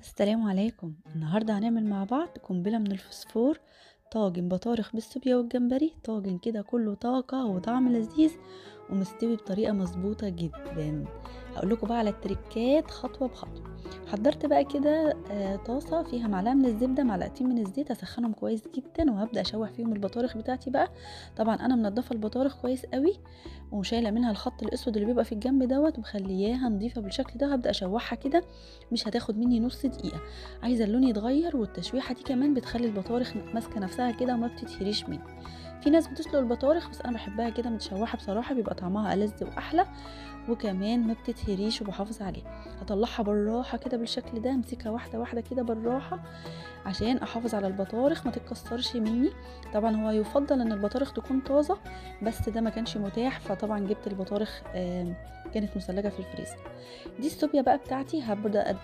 السلام عليكم. النهاردة هنعمل مع بعض قنبلة من الفوسفور، طاجن بطارخ بالسوبيا والجمبري، طاجن كده كله طاقة وطعم لذيذ ومستوي بطريقة مظبوطة جدا. هقول لكم بقى على التريكات خطوة بخطوة. حضرت بقى كده طاسة فيها معلقة من الزبدة، معلقتين من الزيت، اسخنهم كويس جدا وهبدأ اشوح فيهم البطارخ بتاعتي بقى. طبعا انا منضفة البطارخ كويس قوي وشايلة منها الخط الاسود اللي بيبقى في الجنب دوت ومخلياها نظيفة بالشكل ده. هبدأ اشوحها كده، مش هتاخد مني نص دقيقة. عايزة اللون يتغير، والتشويحة دي كمان بتخلي البطارخ ماسكة نفسها كده وما بتتهريش مني. في ناس بتسلق البطارخ بس انا بحبها كده متشوحة بصراحة، بيبقى طعمها ألذ واحلى وكمان ما بتتهريش وبحافظ عليها. هطلعها بالراحة كده بالشكل ده، امسكها واحدة واحدة كده بالراحة عشان احافظ على البطارخ ما تتكسرش مني. طبعا هو يفضل ان البطارخ تكون طازة، بس ده ما كانش متاح، فطبعا جبت البطارخ كانت مثلجة في الفريزر. دي السوبيا بقى بتاعتي، هبدأ